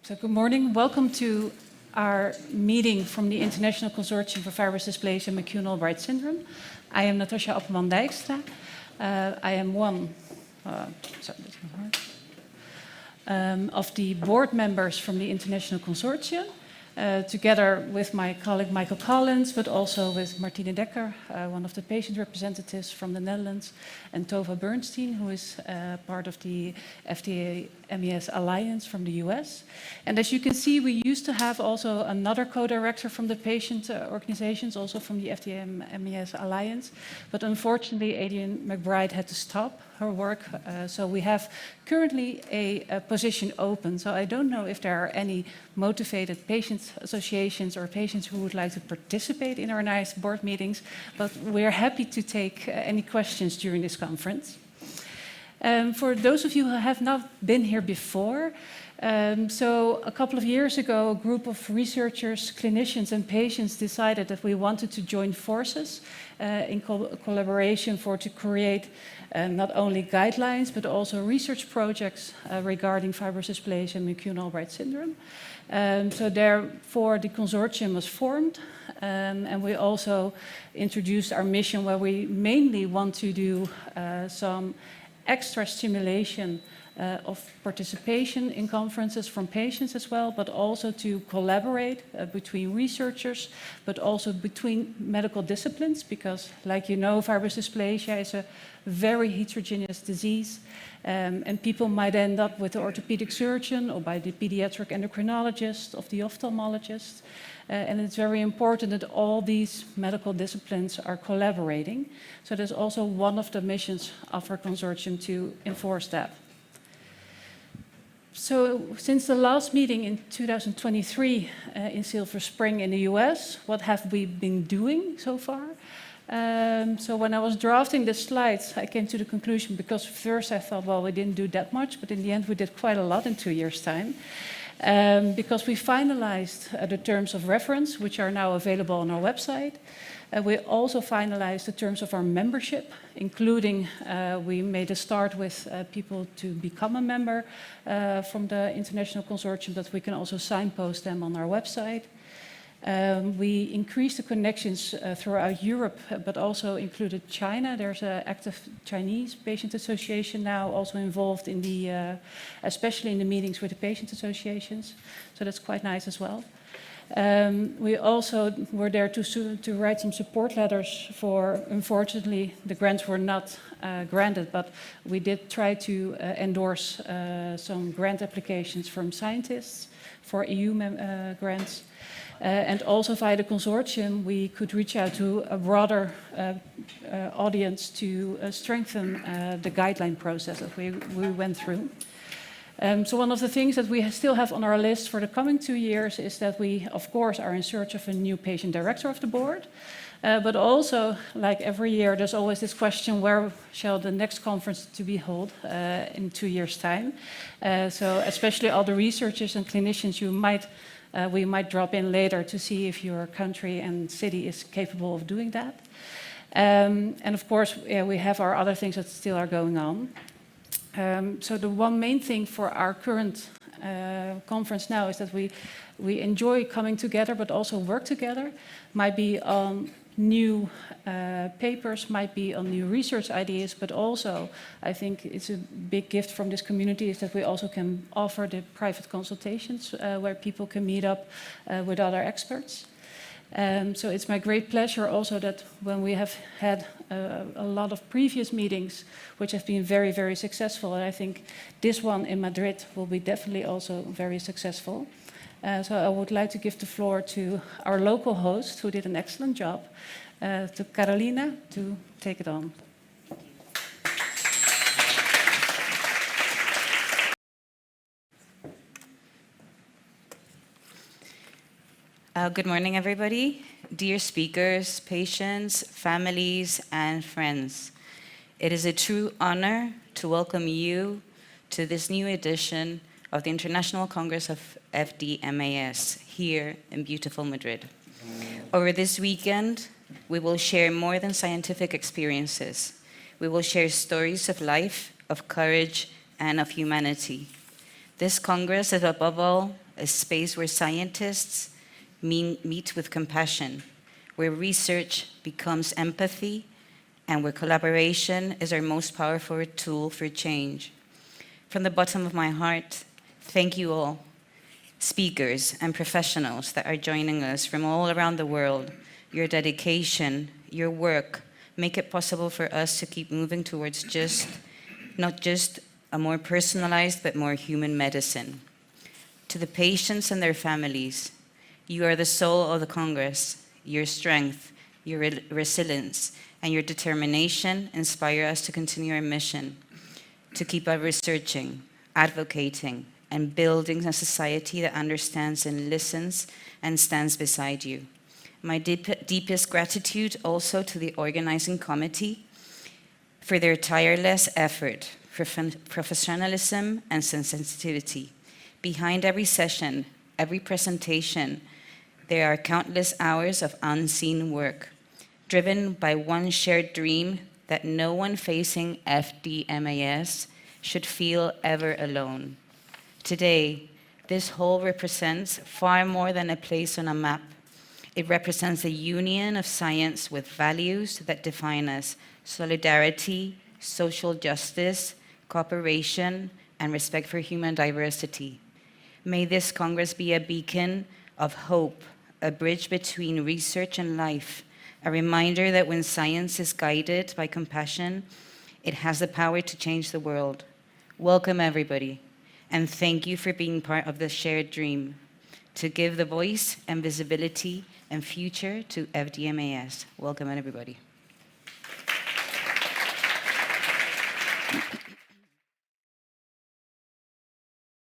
So good morning. Welcome to our meeting from the International Consortium for Fibrous, Dysplasia, McCune, Albright syndrome. I am Natasha Appelman-Dijkstra. I am one of the board members from the International Consortium, together with my colleague Michael Collins, but also with Martine Dekker, one of the patient representatives from the Netherlands, and Tova Bernstein, who is part of the ICFDMAS Alliance from the US. And as you can see, we used to have also another co-director from the patient organizations, also from the ICFDMAS Alliance. But unfortunately, Adrienne McBride had to stop her work. So we have currently a position open. So I don't know if there are any motivated patient associations or patients who would like to participate in our nice board meetings, but we're happy to take any questions during this conference. For those of you who have not been here before, so a couple of years ago, a group of researchers, clinicians and patients decided that we wanted to join forces in collaboration to create not only guidelines, but also research projects regarding fibrous dysplasia and McCune Albright syndrome. So therefore, the consortium was formed, and we also introduced our mission, where we mainly want to do some extra stimulation of participation in conferences from patients as well, but also to collaborate between researchers, but also between medical disciplines, because like you know, fibrous dysplasia is a very heterogeneous disease, and people might end up with the orthopedic surgeon or by the pediatric endocrinologist or the ophthalmologist. And it's very important that all these medical disciplines are collaborating. So that's also one of the missions of our consortium, to enforce that. So since the last meeting in 2023 in Silver Spring in the US, what have we been doing so far? So when I was drafting the slides, I came to the conclusion, because first I thought, well, we didn't do that much, but in the end we did quite a lot in 2 years' time. Because we finalized the terms of reference, which are now available on our website. We also finalized the terms of our membership, including we made a start with people to become a member from the International Consortium, that we can also signpost them on our website. We increased the connections throughout Europe, but also included China. There's an active Chinese patient association now also involved in the, especially in the meetings with the patient associations. So that's quite nice as well. We also were there to write some support letters for, unfortunately, the grants were not granted, but we did try to endorse some grant applications from scientists for EU grants. And also via the consortium, we could reach out to a broader audience to strengthen the guideline process that we went through. So one of the things that we still have on our list for the coming 2 years is that we, of course, are in search of a new patient director of the board. But also, like every year, there's always this question, where shall the next conference to be held in 2 years' time? So especially all the researchers and clinicians, we might drop in later to see if your country and city is capable of doing that. And of course, we have our other things that still are going on. So the one main thing for our current conference now is that we enjoy coming together, but also work together. Might be on new papers, might be on new research ideas, but also I think it's a big gift from this community is that we also can offer the private consultations where people can meet up with other experts. So it's my great pleasure also that when we have had a lot of previous meetings, which have been very, very successful, and I think this one in Madrid will be definitely also very successful. So I would like to give the floor to our local host, who did an excellent job, to Carolina, to take it on. Good morning, everybody. Dear speakers, patients, families, and friends. It is a true honor to welcome you to this new edition of the International Congress of FDMAS here in beautiful Madrid. Over this weekend, we will share more than scientific experiences. We will share stories of life, of courage, and of humanity. This Congress is above all a space where scientists meet with compassion, where research becomes empathy, and where collaboration is our most powerful tool for change. From the bottom of my heart, thank you all, speakers and professionals that are joining us from all around the world. Your dedication, your work, make it possible for us to keep moving towards not just a more personalized but more human medicine. To the patients and their families, you are the soul of the Congress. Your strength, your resilience, and your determination inspire us to continue our mission, to keep on researching, advocating, and building a society that understands and listens and stands beside you. My deepest gratitude also to the organizing committee for their tireless effort, professionalism, and sensitivity. Behind every session, every presentation, there are countless hours of unseen work, driven by one shared dream that no one facing FDMAS should feel ever alone. Today, this whole represents far more than a place on a map. It represents a union of science with values that define us: solidarity, social justice, cooperation, and respect for human diversity. May this Congress be a beacon of hope, a bridge between research and life, a reminder that when science is guided by compassion, it has the power to change the world. Welcome, everybody, and thank you for being part of the shared dream, to give the voice and visibility and future to FDMAS. Welcome, everybody.